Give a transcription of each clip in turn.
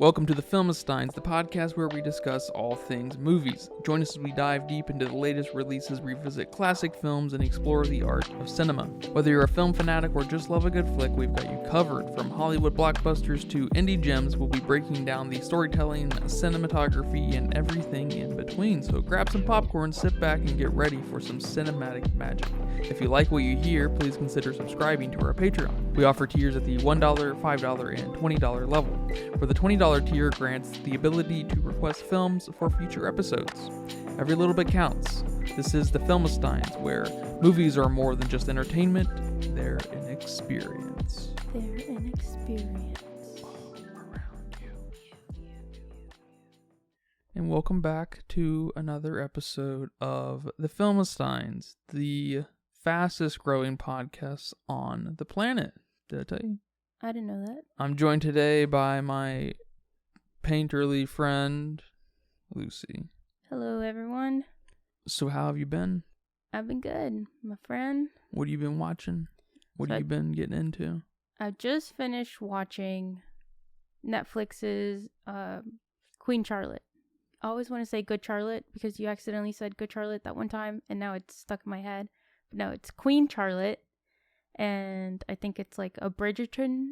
Welcome to the Filmistines, the podcast where we discuss all things movies. Join us as we dive deep into the latest releases, revisit classic films, and explore the art of cinema. Whether you're a film fanatic or just love a good flick, we've got you covered. From Hollywood blockbusters to indie gems, we'll be breaking down the storytelling, cinematography, and everything in between. So grab some popcorn, sit back, and get ready for some cinematic magic. If you like what you hear, please consider subscribing to our Patreon. We offer tiers at the $1, $5, and $20 level. For the $20 tier grants the ability to request films for future episodes. Every little bit counts. This is the Filmistines, where movies are more than just entertainment, they're an experience. They're an experience. All around you. And welcome back to another episode of the Filmistines, the fastest growing podcast on the planet. Did I tell you? I didn't know that. I'm joined today by my painterly friend, Lucy. Hello, everyone. So how have you been? I've been good, my friend. What have you been watching? What have you been getting into? I just finished watching Netflix's Queen Charlotte. I always want to say Good Charlotte because you accidentally said Good Charlotte that one time, and now it's stuck in my head. But no, it's Queen Charlotte, and I think it's like a Bridgerton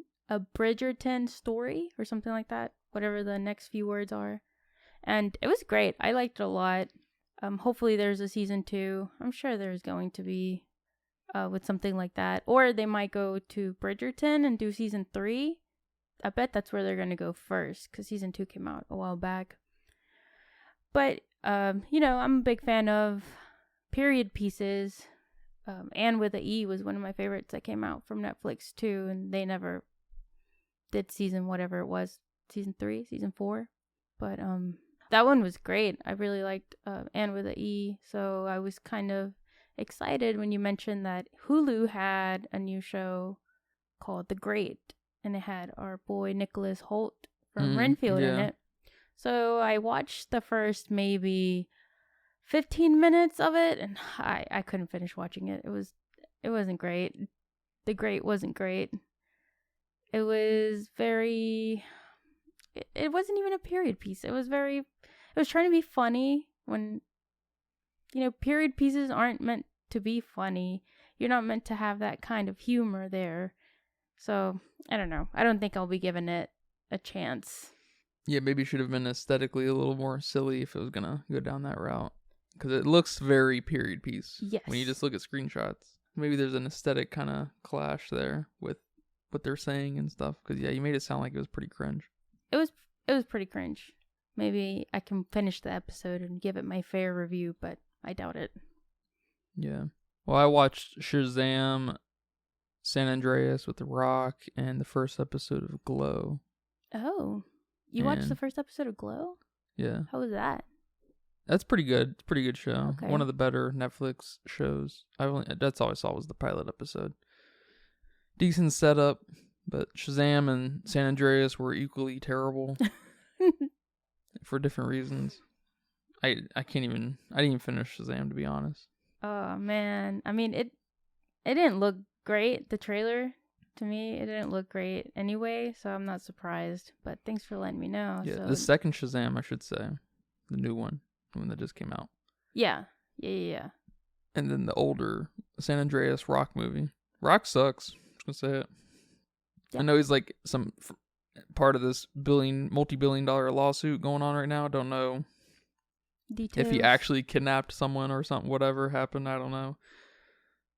story or something like that. Whatever the next few words are. And it was great. I liked it a lot. Hopefully there's a season 2. I'm sure there's going to be with something like that. Or they might go to Bridgerton and do season 3. I bet that's where they're going to go first because season 2 came out a while back. But, I'm a big fan of period pieces. Anne with a E was one of my favorites that came out from Netflix too. And they never did season whatever it was. Season 3, season 4, but that one was great. I really liked Anne with a E, so I was kind of excited when you mentioned that Hulu had a new show called The Great, and it had our boy Nicholas Hoult from Renfield in it. So I watched the first maybe 15 minutes of it, and I couldn't finish watching it. It wasn't great. The Great wasn't great. It was very... It wasn't even a period piece. It was trying to be funny when, period pieces aren't meant to be funny. You're not meant to have that kind of humor there. So, I don't know. I don't think I'll be giving it a chance. Yeah, maybe it should have been aesthetically a little more silly if it was going to go down that route. Because it looks very period piece. Yes. When you just look at screenshots. Maybe there's an aesthetic kind of clash there with what they're saying and stuff. Because, yeah, you made it sound like it was pretty cringe. It was pretty cringe. Maybe I can finish the episode and give it my fair review, but I doubt it. Yeah. Well, I watched Shazam, San Andreas with The Rock, and the first episode of Glow. Oh. You watched the first episode of Glow? Yeah. How was that? That's pretty good. It's a pretty good show. Okay. One of the better Netflix shows. That's all I saw was the pilot episode. Decent setup. But Shazam and San Andreas were equally terrible for different reasons. I didn't even finish Shazam, to be honest. Oh man, I mean it didn't look great. The trailer to me, it didn't look great anyway, so I'm not surprised. But thanks for letting me know. Yeah, so. the second Shazam, I should say, the new one that just came out. Yeah. And then the older San Andreas Rock movie. Rock sucks. I'm just gonna say it. Yeah. I know he's like some part of this multi-billion-dollar lawsuit going on right now. Don't know Details. if he actually kidnapped someone or something. Whatever happened, I don't know.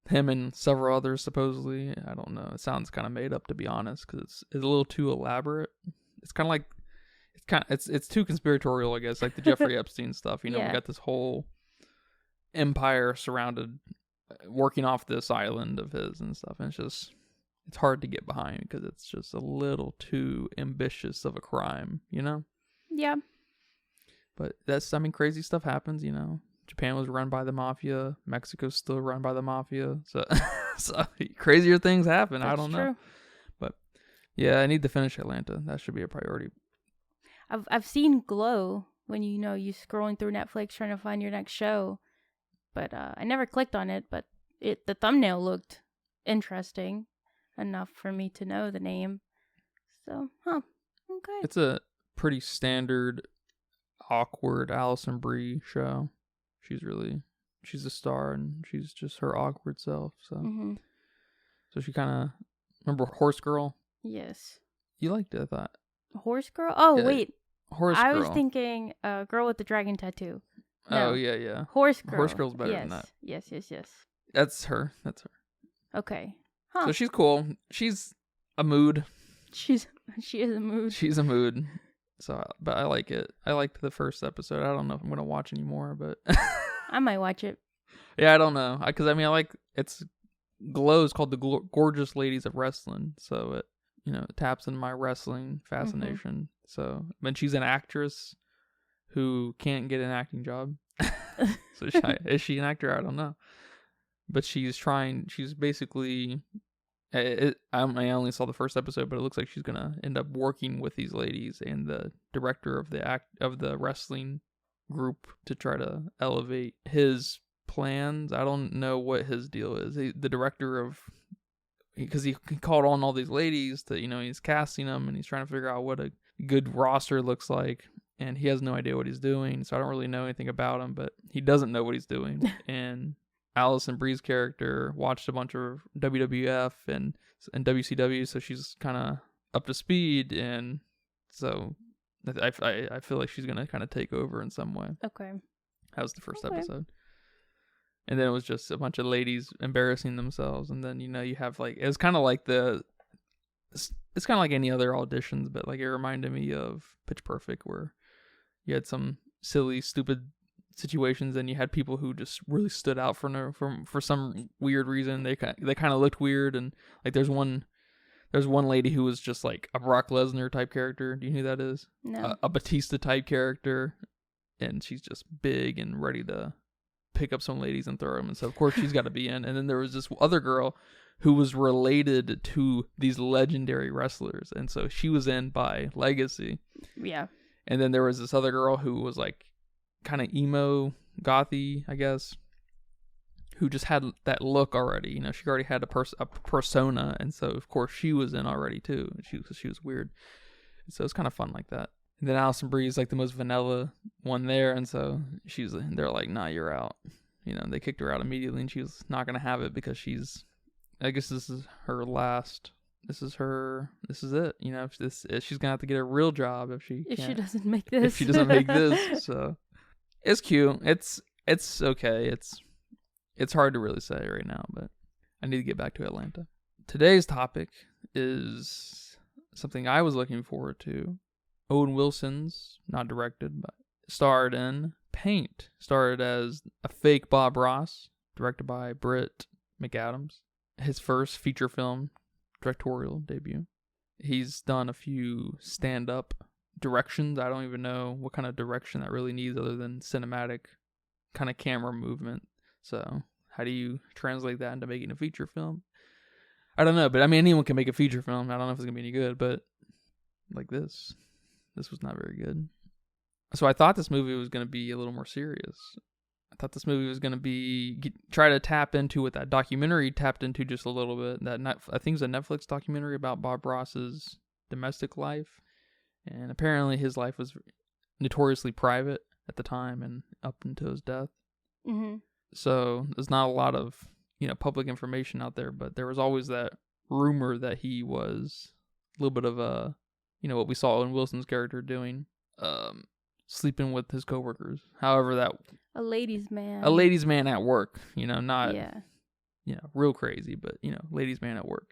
Him and several others supposedly. I don't know. It sounds kind of made up, to be honest, because it's a little too elaborate. It's kind of like it's too conspiratorial, I guess, like the Jeffrey Epstein stuff. We got this whole empire surrounded, working off this island of his and stuff, and it's hard to get behind because it's just a little too ambitious of a crime, Yeah. But crazy stuff happens, Japan was run by the mafia. Mexico's still run by the mafia. So, crazier things happen. That's I don't true. know. But, yeah, I need to finish Atlanta. That should be a priority. I've seen Glow when, you scrolling through Netflix trying to find your next show. But I never clicked on it, but the thumbnail looked interesting enough for me to know the name. So, okay. It's a pretty standard, awkward Allison Brie show. She's a star, and she's just her awkward self. So, so she kind of remember Horse Girl. Yes. You liked it, I thought. Horse Girl? Oh, Yeah, wait. Horse I Girl. was thinking Girl with the Dragon Tattoo. No. Oh, yeah. Horse Girl. Horse Girl's better than that. Yes. That's her. Okay. Huh. So she's cool. She's a mood. She is a mood. She's a mood. So, but I like it. I liked the first episode. I don't know if I'm gonna watch anymore, but I might watch it. Yeah, I don't know. Because I mean, it's Glow is called the Gorgeous Ladies of Wrestling, so it it taps into my wrestling fascination. So, when she's an actress who can't get an acting job, so is she an actor? I don't know, but she's trying. She's basically. I only saw the first episode, but it looks like she's gonna end up working with these ladies and the director of the wrestling group to try to elevate his plans. I don't know what his deal is. The director because he called on all these ladies to he's casting them and he's trying to figure out what a good roster looks like, and he has no idea what he's doing. So I don't really know anything about him, but he doesn't know what he's doing. And Allison Brie's character watched a bunch of WWF and WCW, so she's kind of up to speed, and so I feel like she's gonna kind of take over in some way. Okay. That was the first episode, and then it was just a bunch of ladies embarrassing themselves, and then you have it's kind of like it's kind of like any other auditions, but it reminded me of Pitch Perfect, where you had some silly, stupid situations, and you had people who just really stood out for some weird reason. They kind of looked weird, and there's one lady who was just like a Brock Lesnar type character. Do you know who that is? No. A Batista type character, and she's just big and ready to pick up some ladies and throw them, and so of course she's got to be in. And then there was this other girl who was related to these legendary wrestlers, and so she was in by legacy. Yeah. And then there was this other girl who was kind of emo gothy, I guess, who just had that look already. She already had a persona, and so of course she was in already too. She was weird, so it's kind of fun like that. And then Allison Brie is the most vanilla one there, and so they're like, "Nah, you're out." They kicked her out immediately, and she was not gonna have it because I guess this is her last. This is it. She's gonna have to get a real job if she doesn't make this. If she doesn't make this, so. It's cute. It's okay. It's hard to really say right now, but I need to get back to Atlanta. Today's topic is something I was looking forward to. Owen Wilson's, not directed, but starred in Paint. Starred as a fake Bob Ross, directed by Britt McAdams. His first feature film directorial debut. He's done a few stand-up directions. I don't even know what kind of direction that really needs other than cinematic kind of camera movement. So how do you translate that into making a feature film? I don't know, but I mean, anyone can make a feature film. I don't know if it's gonna be any good, but this was not very good. So I thought this movie was gonna be a little more serious. I thought this movie was gonna try to tap into what that documentary tapped into just a little bit. I think it was a Netflix documentary about Bob Ross's domestic life. And apparently his life was notoriously private at the time and up until his death. Mm-hmm. So there's not a lot of, public information out there, but there was always that rumor that he was a little bit of a, what we saw in Wilson's character doing, sleeping with his coworkers. However, that... A ladies' man at work, not, yeah. Real crazy, but, ladies' man at work.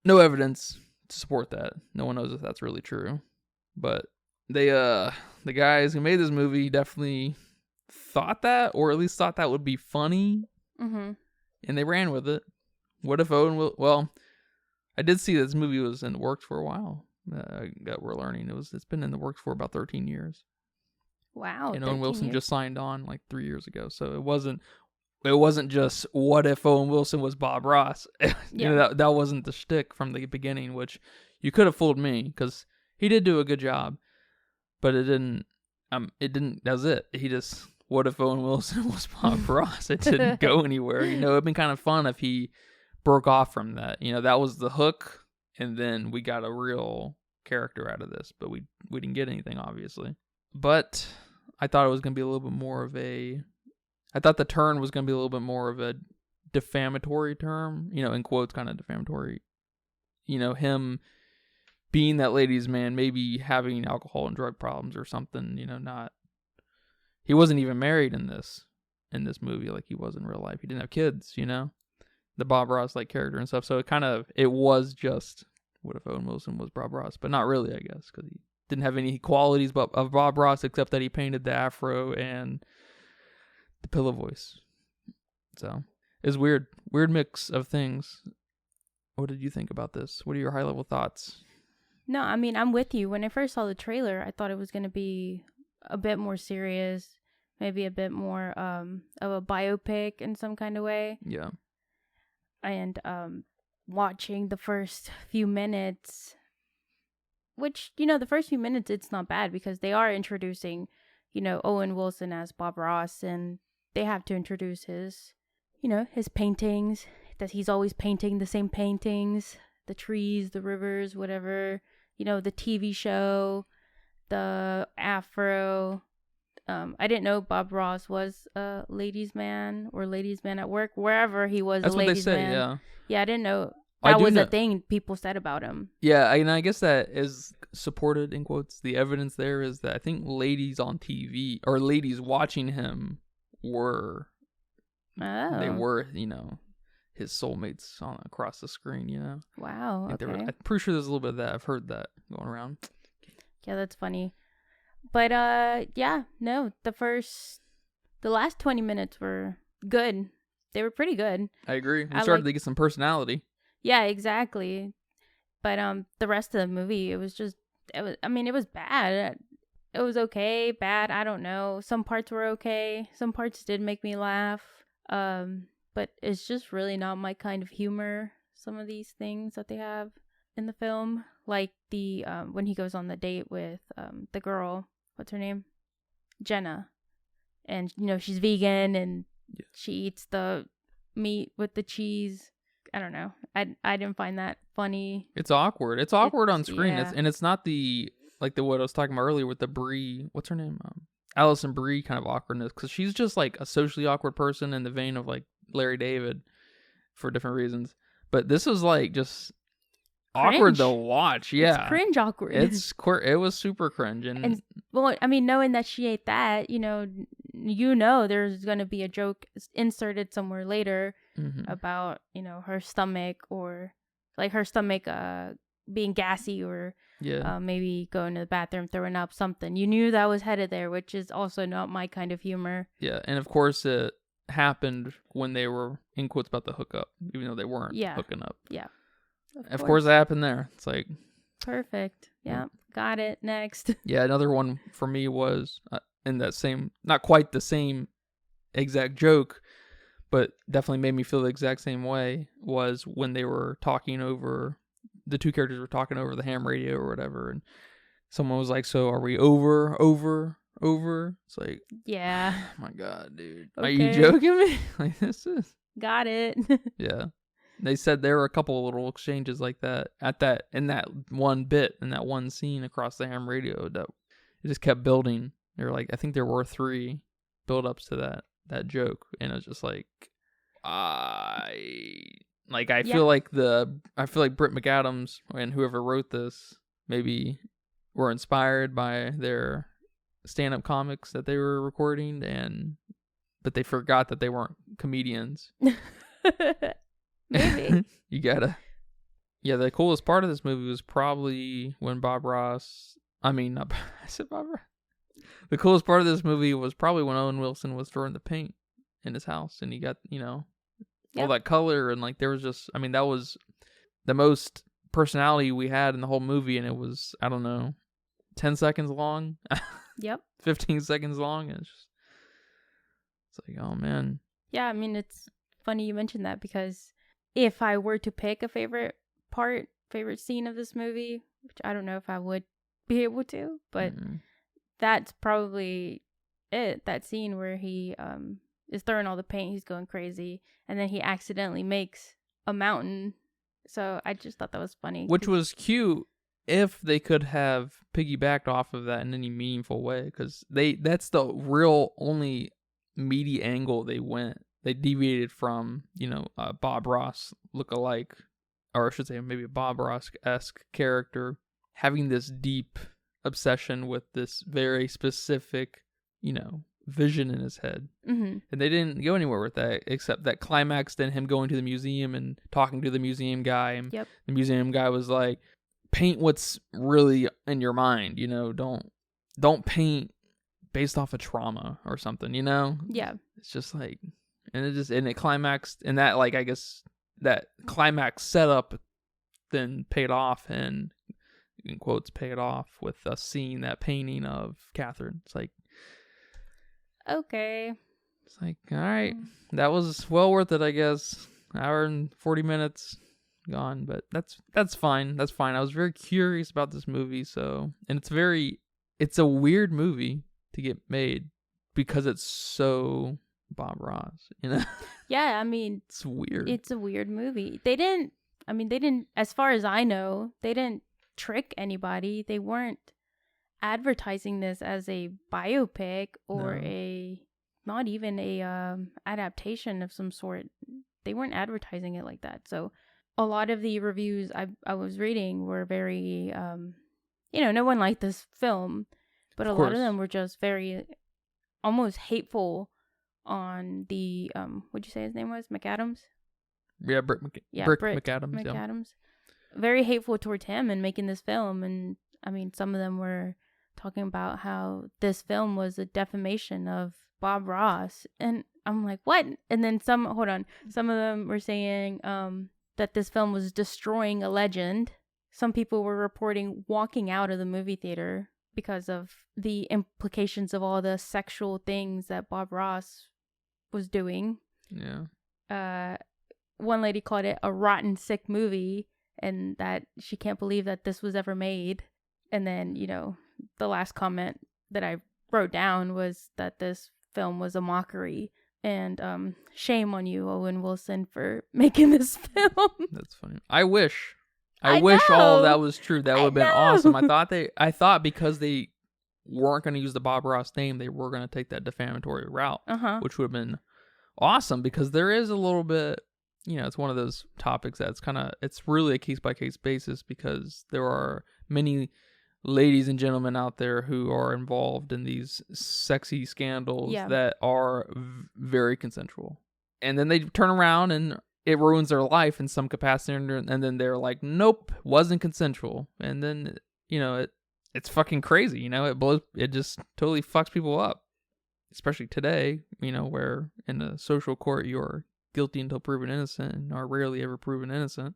No evidence to support that. No one knows if that's really true. But the guys who made this movie definitely thought that, or at least thought that would be funny. Mm-hmm. And they ran with it. What if Owen will? Well, I did see this movie was in the works for a while. We're learning it's been in the works for about 13 years. Wow. And Owen Wilson just signed on 3 years ago, so it wasn't just what if Owen Wilson was Bob Ross. That wasn't the shtick from the beginning, which you could have fooled me because. He did do a good job, but it didn't. That was it. He just. What if Owen Wilson was Bob Ross? It didn't go anywhere. It'd been kind of fun if he broke off from that. That was the hook, and then we got a real character out of this, but we didn't get anything, obviously. But I thought it was going to be a little bit more of I thought the turn was going to be a little bit more of a defamatory term, in quotes, kind of defamatory. Him being that ladies' man, maybe having alcohol and drug problems or something, he wasn't even married in this movie like he was in real life. He didn't have kids, the Bob Ross like character and stuff. So it was just, what if Owen Wilson was Bob Ross? But not really, I guess, because he didn't have any qualities of Bob Ross except that he painted the afro and the pillow voice. So it's weird mix of things. What did you think about this? What are your high level thoughts? No, I mean, I'm with you. When I first saw the trailer, I thought it was going to be a bit more serious, maybe a bit more of a biopic in some kind of way. Yeah. And watching the first few minutes, which, the first few minutes, it's not bad because they are introducing, Owen Wilson as Bob Ross, and they have to introduce his paintings, that he's always painting the same paintings, the trees, the rivers, whatever, the TV show, the afro. I didn't know Bob Ross was a ladies' man or ladies' man at work, wherever he was. That's a ladies' what they say, man. yeah. Yeah, I didn't know that was a thing people said about him. Yeah, and I guess that is supported in quotes. The evidence there is that I think ladies on TV or ladies watching him were, they were, his soulmates across the screen, Wow, okay. I'm pretty sure there's a little bit of that. I've heard that going around. Yeah, that's funny. But yeah, no, the last 20 minutes were good. They were pretty good. I agree. We started to get some personality. Yeah, exactly. But the rest of the movie, it was bad. It was okay, bad, I don't know. Some parts were okay. Some parts did make me laugh. But it's just really not my kind of humor, some of these things that they have in the film. Like the when he goes on the date with the girl, what's her name? Jenna. And she's vegan and she eats the meat with the cheese. I don't know. I didn't find that funny. It's awkward. It's awkward on screen. Yeah. It's not the what I was talking about earlier with the Brie. What's her name? Allison Brie kind of awkwardness, because she's just like a socially awkward person in the vein of like Larry David for different reasons. But this was like just cringe. Awkward to watch. Yeah, it's cringe awkward. It was super cringe, and well, I mean, knowing that she ate that, there's gonna be a joke inserted somewhere later about her stomach, or like her stomach being gassy, or maybe going to the bathroom, throwing up, something. You knew that was headed there, which is also not my kind of humor. Yeah, and of course it happened when they were in quotes about the hookup, even though they weren't hooking up. Yeah. Of course that happened there. It's like perfect. Yeah. Got it. Next. Yeah, another one for me was in that same, not quite the same exact joke, but definitely made me feel the exact same way, was when they were talking over, the two characters were talking over the ham radio or whatever, and someone was like, so are we over? It's like, yeah. Oh my God, dude. Okay. Are you joking me? Like, this is... Got it. Yeah. They said there were a couple of little exchanges like that in that one bit, in that one scene across the ham radio, that it just kept building. They were like, I think there were 3 build-ups to that joke, and it was just like, I feel like Britt McAdams and whoever wrote this maybe were inspired by their stand-up comics that they were recording, but they forgot that they weren't comedians. Maybe. You gotta. Yeah, the coolest part of this movie was probably when The coolest part of this movie was probably when Owen Wilson was throwing the paint in his house, and he got, all that color, and like there was just, that was the most personality we had in the whole movie, and it was, I don't know, 10 seconds long. Yep. 15 seconds long, and it's like, oh man. Yeah, it's funny you mentioned that, because if I were to pick a favorite scene of this movie, which I don't know if I would be able to, but that's probably it. That scene where he is throwing all the paint, he's going crazy, and then he accidentally makes a mountain. So I just thought that was funny. Which was cute if they could have piggybacked off of that in any meaningful way, because that's the real only meaty angle they went. They deviated from, Bob Ross look-alike, or I should say maybe a Bob Ross-esque character, having this deep obsession with this very specific, vision in his head. Mm-hmm. And they didn't go anywhere with that, except that climaxed in him going to the museum and talking to the museum guy. And Yep. the museum guy was like, paint what's really in your mind, don't paint based off of trauma or something, Yeah. It's just like, and it climaxed, and that, like, I guess that climax setup then paid off, and in quotes paid off with us seeing that painting of Catherine. It's like, okay, it's like, all right, that was well worth it, I guess. Hour and 40 minutes gone, but that's fine. That's fine. I was very curious about this movie, and it's a weird movie to get made because it's so Bob Ross, Yeah, I mean, it's weird. It's a weird movie. They didn't, as far as I know, they didn't trick anybody. They weren't advertising this as a biopic or not even a adaptation of some sort. They weren't advertising it like that. So a lot of the reviews I was reading were very, no one liked this film, but a lot of them were just very, almost hateful on the, what'd you say his name was? McAdams? Yeah, Britt McAdams. McAdams. Very hateful towards him and making this film. And some of them were talking about how this film was a defamation of Bob Ross. And I'm like, what? And then some of them were saying that this film was destroying a legend. Some people were reporting walking out of the movie theater because of the implications of all the sexual things that Bob Ross was doing. Yeah. One lady called it a rotten, sick movie, and that she can't believe that this was ever made. And then, the last comment that I wrote down was that this film was a mockery. And shame on you, Owen Wilson, for making this film. That's funny. I wish all of that was true. That would have been awesome. I thought because they weren't going to use the Bob Ross name, they were going to take that defamatory route, which would have been awesome, because there is a little bit, it's one of those topics that's it's really a case-by-case basis, because there are many ladies and gentlemen out there who are involved in these sexy scandals that are very consensual. And then they turn around and it ruins their life in some capacity, and then they're like, nope, wasn't consensual. And then, it's fucking crazy, it just totally fucks people up. Especially today, where in a social court you're guilty until proven innocent and are rarely ever proven innocent.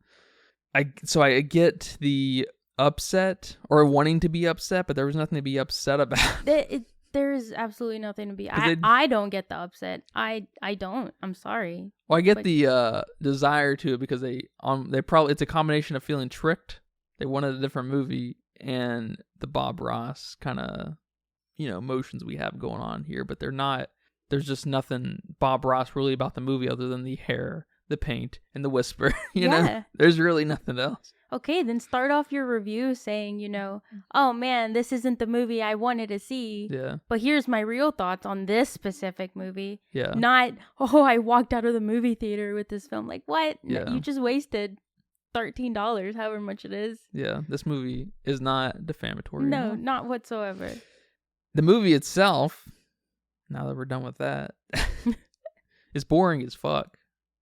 So I get the upset, or wanting to be upset, but there was nothing to be upset about. There is absolutely nothing to be. I don't get the upset. I don't. I'm sorry. Well, I get the desire to, because they probably, it's a combination of feeling tricked. They wanted a different movie, and the Bob Ross kind of, emotions we have going on here, but they're not. There's just nothing Bob Ross really about the movie other than the hair, the paint, and the whisper. You know, there's really nothing else. Okay, then start off your review saying, oh man, this isn't the movie I wanted to see. Yeah. But here's my real thoughts on this specific movie. Yeah. Not, oh, I walked out of the movie theater with this film. Like, what? Yeah. You just wasted $13, however much it is. Yeah, this movie is not defamatory. No, not whatsoever. The movie itself, now that we're done with that, is boring as fuck.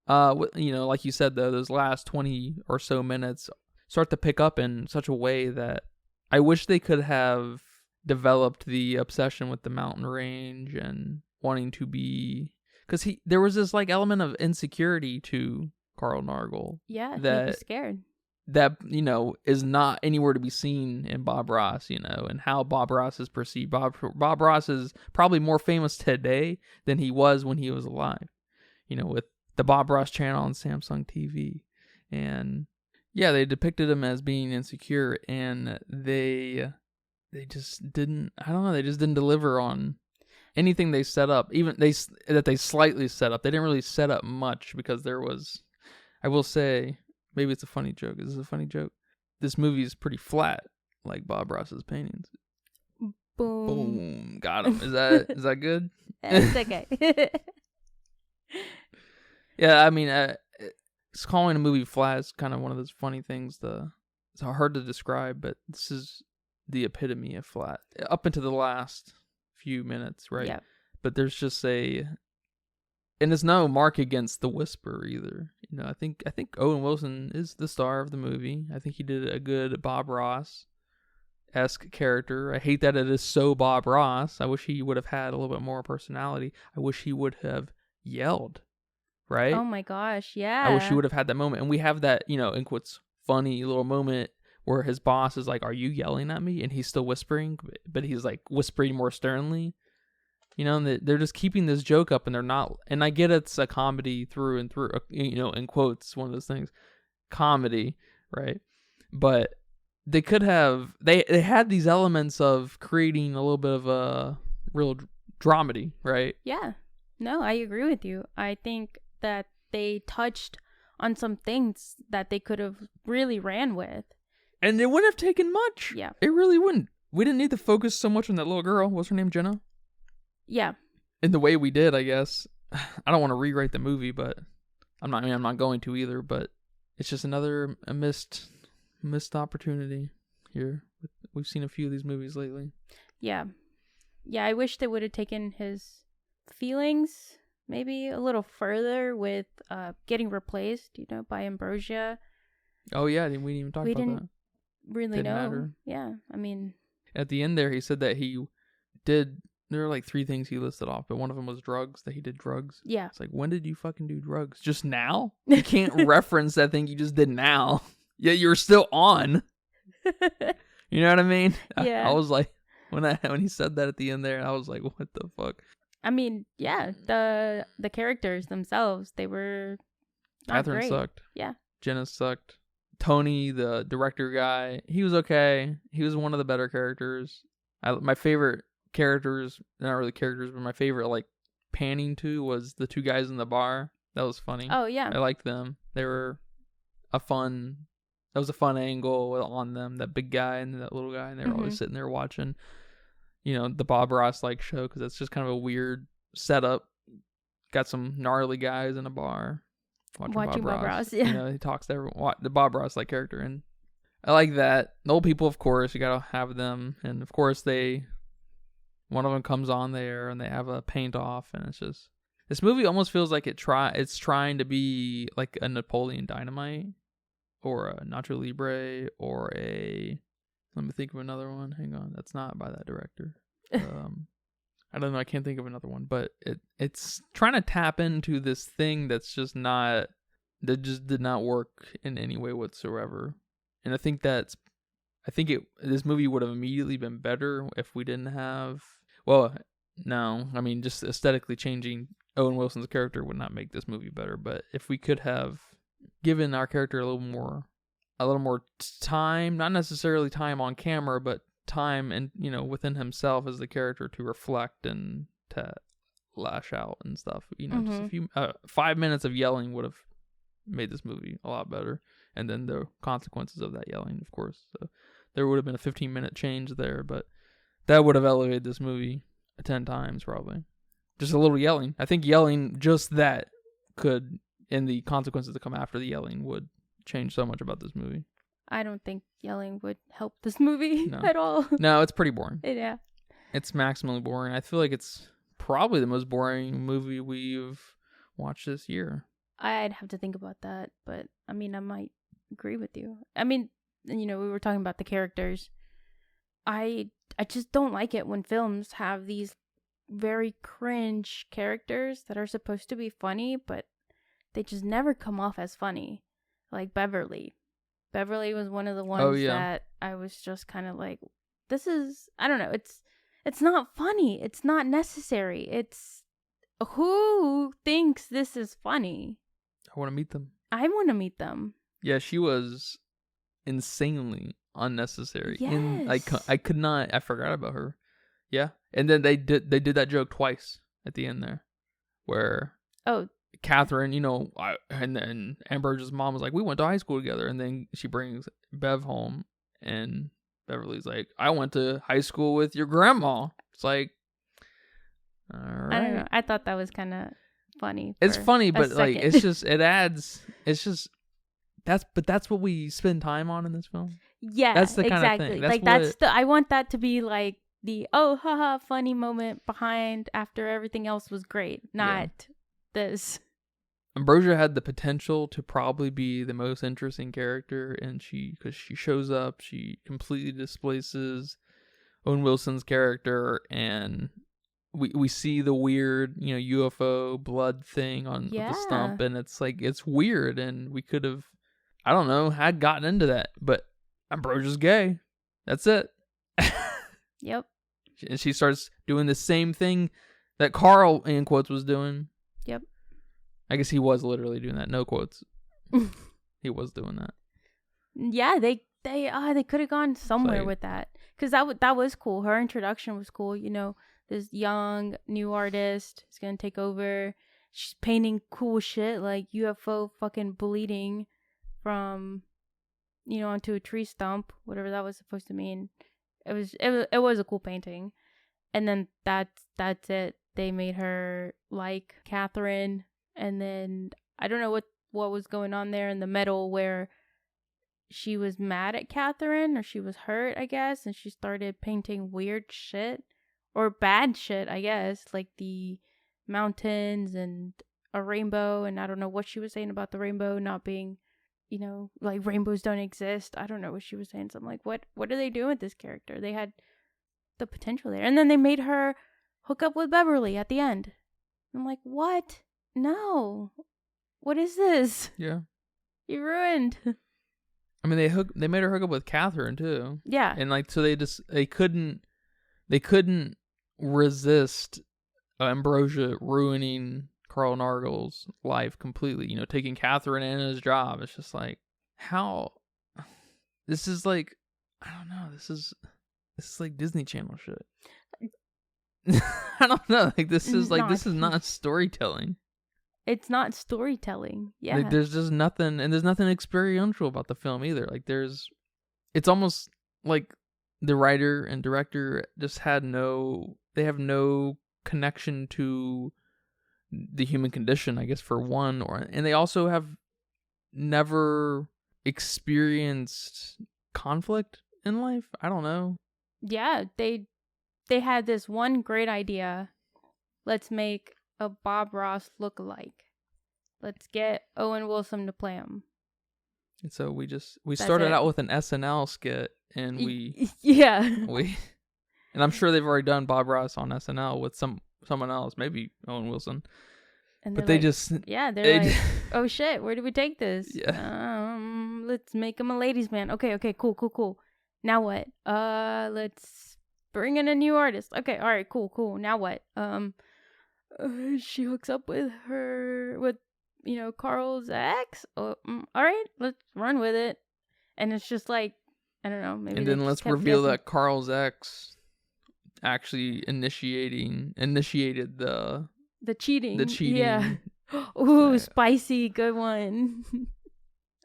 Like you said, though, those last 20 or so minutes start to pick up in such a way that I wish they could have developed the obsession with the mountain range and wanting to be, because there was this like element of insecurity to Carl Nargle. Yeah, he was scared. That, is not anywhere to be seen in Bob Ross, and how Bob Ross is perceived. Bob Ross is probably more famous today than he was when he was alive, with the Bob Ross channel on Samsung TV. And yeah, they depicted him as being insecure, and they just didn't, I don't know, they just didn't deliver on anything they set up. Even they slightly set up. They didn't really set up much, because there was, I will say, maybe it's a funny joke. Is this a funny joke? This movie is pretty flat. like Bob Ross's paintings. Boom. Boom. Got him. Is that good? It's okay. Yeah, I mean, it's calling a movie flat is kind of one of those funny things. It's hard to describe, but this is the epitome of flat. Up into the last few minutes, right? Yeah. But there's just and it's no mark against The Whisper either. You know, I think Owen Wilson is the star of the movie. I think he did a good Bob Ross-esque character. I hate that it is so Bob Ross. I wish he would have had a little bit more personality. I wish he would have yelled, right? Oh my gosh, yeah. I wish he would have had that moment. And we have that, in quotes, funny little moment where his boss is like, "Are you yelling at me?" And he's still whispering, but he's like whispering more sternly. And they're just keeping this joke up, and they're not. And I get it's a comedy through and through, in quotes, one of those things, comedy, right? But they could have, they had these elements of creating a little bit of a real dramedy, right? Yeah. No, I agree with you. I think that they touched on some things that they could have really ran with. And it wouldn't have taken much. Yeah. It really wouldn't. We didn't need to focus so much on that little girl. What's her name, Jenna? Yeah. In the way we did, I guess. I don't want to rewrite the movie, but I'm not going to either, but it's just another missed opportunity here. We've seen a few of these movies lately. Yeah. Yeah, I wish they would have taken his feelings maybe a little further with getting replaced, by Ambrosia. Oh yeah, we didn't even talk about that. Really Didn't know. matter. Yeah, I mean, at the end there, he said that he did. There were like 3 things he listed off, but one of them was drugs. That he did drugs. Yeah. It's like, when did you fucking do drugs? Just now? You can't reference that thing you just did now. Yet you're still on. You know what I mean? Yeah. I was like, when he said that at the end there, I was like, what the fuck? I mean, yeah, the characters themselves, they were not Catherine great. sucked. Yeah. Jenna sucked. Tony, the director guy, he was okay. He was one of the better characters. My favorite characters, not really characters, but my favorite like panning to was the 2 guys in the bar. That was funny. Oh yeah. I liked them. They were that was a fun angle on them, that big guy and that little guy, and they were always sitting there watching, the Bob Ross like show, because it's just kind of a weird setup. Got some gnarly guys in a bar watching Bob Ross. Yeah. He talks to everyone, the Bob Ross like character, and I like that. The old people, of course, you gotta have them, and of course one of them comes on there and they have a paint off, and it's just, this movie almost feels like it's trying to be like a Napoleon Dynamite or a Nacho Libre or let me think of another one. Hang on, that's not by that director. I don't know, I can't think of another one, but it's trying to tap into this thing that just did not work in any way whatsoever. And I think this movie would have immediately been better if we didn't have, well, no, I mean, just aesthetically changing Owen Wilson's character would not make this movie better, but if we could have given our character a little more time, not necessarily time on camera, but time and within himself as the character to reflect and to lash out and stuff, just a few 5 minutes of yelling would have made this movie a lot better, and then the consequences of that yelling, of course. So there would have been a 15-minute change there, but that would have elevated this movie 10 times probably. Just a little yelling. I think yelling, just that could, and the consequences that come after the yelling, would change so much about this movie. I don't think yelling would help this movie at all. No, it's pretty boring. Yeah. It's maximally boring. I feel like it's probably the most boring movie we've watched this year. I'd have to think about that, but I mean, I might agree with you. I mean, we were talking about the characters. I just don't like it when films have these very cringe characters that are supposed to be funny, but they just never come off as funny. Like Beverly. Beverly was one of the ones that I was just kind of like, this is, I don't know, it's not funny. It's not necessary. It's, who thinks this is funny? I want to meet them. I want to meet them. Yeah, she was insanely unnecessary. Yes. I could not, I forgot about her. Yeah. And then they did that joke twice at the end there, where Catherine, and then Amber's mom was like, we went to high school together, and then she brings Bev home, and Beverly's like, I went to high school with your grandma. It's like, all right. I don't know. I thought that was kind of funny. It's funny, but like, second. it's just, it adds, it's just, that's what we spend time on in this film. Yeah, that's the kind exactly. of thing. I want that to be like the, oh, haha, funny moment behind after everything else was great. Not this. Ambrosia had the potential to probably be the most interesting character, and because she shows up, she completely displaces Owen Wilson's character, and we see the weird, UFO blood thing on the stump, and it's like, it's weird, and we could have, I don't know, had gotten into that, but Ambrosia's gay. That's it. Yep. And she starts doing the same thing that Carl, in quotes, was doing. Yep. I guess he was literally doing that. No quotes. He was doing that. Yeah, they could have gone somewhere with that, because that was cool. Her introduction was cool. This young new artist is gonna take over. She's painting cool shit like UFO fucking bleeding from, onto a tree stump, whatever that was supposed to mean. It was a cool painting, and then that's it. They made her like Catherine. And then I don't know what was going on there in the middle, where she was mad at Catherine, or she was hurt, I guess, and she started painting weird shit, or bad shit, I guess, like the mountains and a rainbow, and I don't know what she was saying about the rainbow not being, like rainbows don't exist. I don't know what she was saying. So I'm like, what are they doing with this character? They had the potential there. And then they made her hook up with Beverly at the end. I'm like, what? No. What is this? Yeah. You ruined. I mean, they made her hook up with Catherine too. Yeah. And like, so they couldn't resist Ambrosia ruining Carl Nargle's life completely. Taking Catherine in his job. It's just like, how? This is like, I don't know. This is like Disney Channel shit. I don't know. Like, this is not storytelling. It's not storytelling. Yeah. Like, there's just nothing, and there's nothing experiential about the film either. Like, it's almost like the writer and director just have no connection to the human condition, I guess, for one, and they also have never experienced conflict in life. I don't know. Yeah, they had this one great idea. Let's make a Bob Ross look-alike. Let's get Owen Wilson to play him. And so we started out with an SNL skit, and and I'm sure they've already done Bob Ross on SNL with someone else, maybe Owen Wilson. And but they're like, oh shit, where do we take this? Yeah. Let's make him a ladies' man. Okay, cool. Now what? Let's bring in a new artist. Okay, all right, cool. Now what? She hooks up with Carl's ex. Oh, all right, let's run with it. And it's just like, I don't know, maybe. And then let's reveal that Carl's ex actually initiated the cheating. Yeah. Ooh, spicy, good one.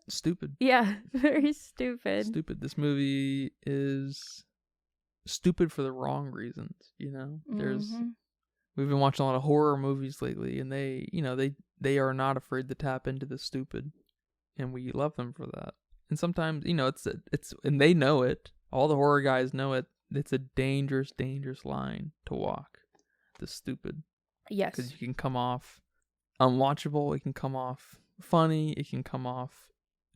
Stupid. Yeah, very stupid. Stupid. This movie is stupid for the wrong reasons. We've been watching a lot of horror movies lately, and they are not afraid to tap into the stupid, and we love them for that. And sometimes, it's and they know it. All the horror guys know it. It's a dangerous, dangerous line to walk. The stupid. Yes. Because you can come off unwatchable. It can come off funny. It can come off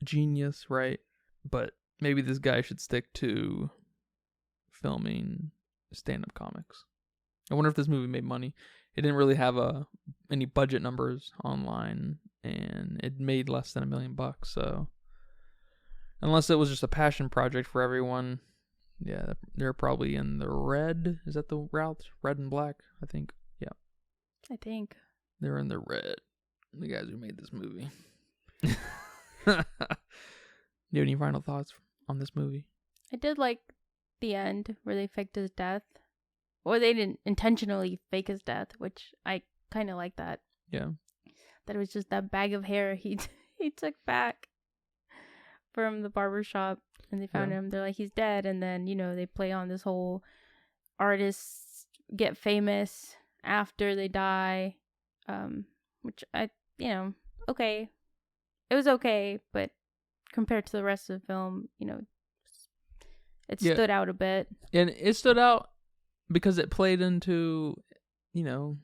genius, right? But maybe this guy should stick to filming stand-up comics. I wonder if this movie made money. It didn't really have any budget numbers online, and it made less than $1 million. So unless it was just a passion project for everyone, yeah, they're probably in the red. Is that the route? Red and black, I think. Yeah. I think. They're in the red. The guys who made this movie. Do you have any final thoughts on this movie? I did like the end where they faked his death. Or they didn't intentionally fake his death, which I kind of like that. Yeah. That it was just that bag of hair he took back from the barbershop. and they found him. They're like, he's dead. And then, they play on this whole artists get famous after they die, which okay. It was okay, but compared to the rest of the film, it stood out a bit. And it stood out because it played into,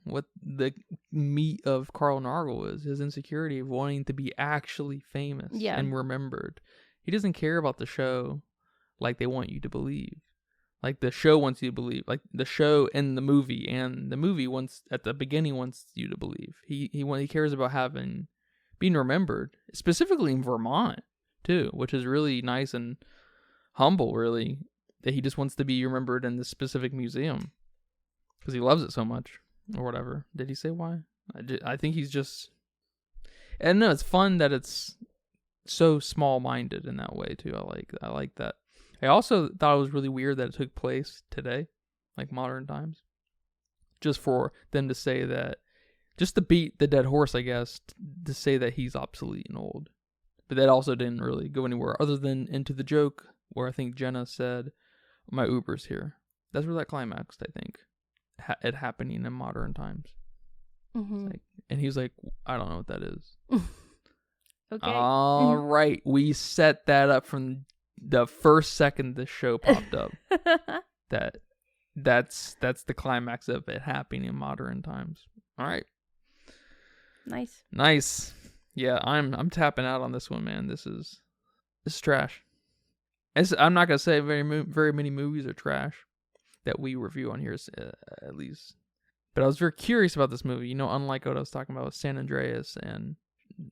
what the meat of Carl Nargle is, his insecurity of wanting to be actually famous and remembered. He doesn't care about the show like they want you to believe. Like the show wants you to believe. Like the show and the movie wants at the beginning wants you to believe. He cares about being remembered, specifically in Vermont too, which is really nice and humble, really, that he just wants to be remembered in this specific museum because he loves it so much or whatever. Did he say why? I think he's just, and no, it's fun that it's so small-minded in that way too. I like that. I also thought it was really weird that it took place today, like modern times, just for them to say that, just to beat the dead horse, I guess, to say that he's obsolete and old. But that also didn't really go anywhere other than into the joke where I think Jenna said, "My Uber's here." That's where that climaxed, I think, it happening in modern times. Mm-hmm. And he's like, "I don't know what that is." Okay. All right, we set that up from the first second this show popped up. That's the climax of it happening in modern times. All right. Nice. Yeah, I'm tapping out on this one, man. This is trash. I'm not gonna say very many movies are trash that we review on here, at least. But I was very curious about this movie. Unlike what I was talking about with San Andreas and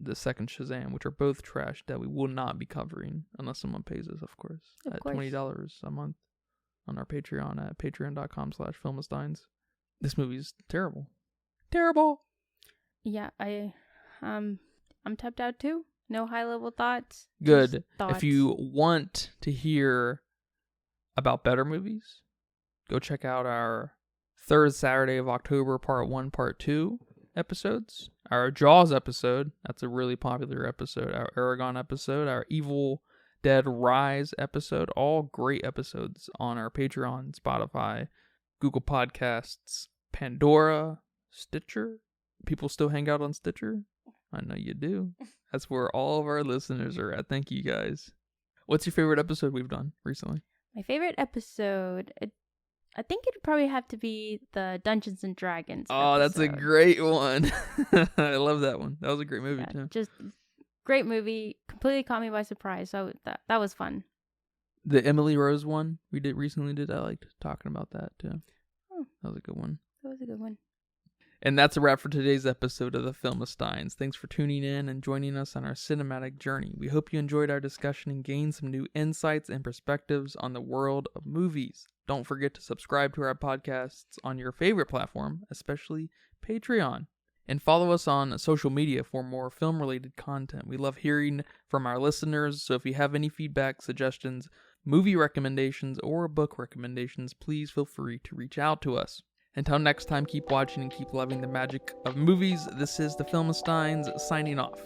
the second Shazam, which are both trash that we will not be covering unless someone pays us, of course. At $20 a month on our Patreon at patreon.com/filmistines. This movie's terrible. Terrible. Yeah, I'm tapped out too. No high level thoughts. Good. Thoughts. If you want to hear about better movies, go check out our third Saturday of October Part 1, Part 2 episodes. Our Jaws episode, that's a really popular episode. Our Aragon episode, our Evil Dead Rise episode, all great episodes on our Patreon, Spotify, Google Podcasts, Pandora, Stitcher. People still hang out on Stitcher? I know you do. That's where all of our listeners are at. Thank you guys. What's your favorite episode we've done recently? My favorite episode, I think it'd probably have to be the Dungeons and Dragons episode. That's a great one. I love that one. That was a great movie too. Just great movie. Completely caught me by surprise. So that was fun. The Emily Rose one we did recently. I liked talking about that too. That was a good one. And that's a wrap for today's episode of the Filmistines. Thanks for tuning in and joining us on our cinematic journey. We hope you enjoyed our discussion and gained some new insights and perspectives on the world of movies. Don't forget to subscribe to our podcasts on your favorite platform, especially Patreon. And follow us on social media for more film-related content. We love hearing from our listeners, so if you have any feedback, suggestions, movie recommendations, or book recommendations, please feel free to reach out to us. Until next time, keep watching and keep loving the magic of movies. This is the Filmistines signing off.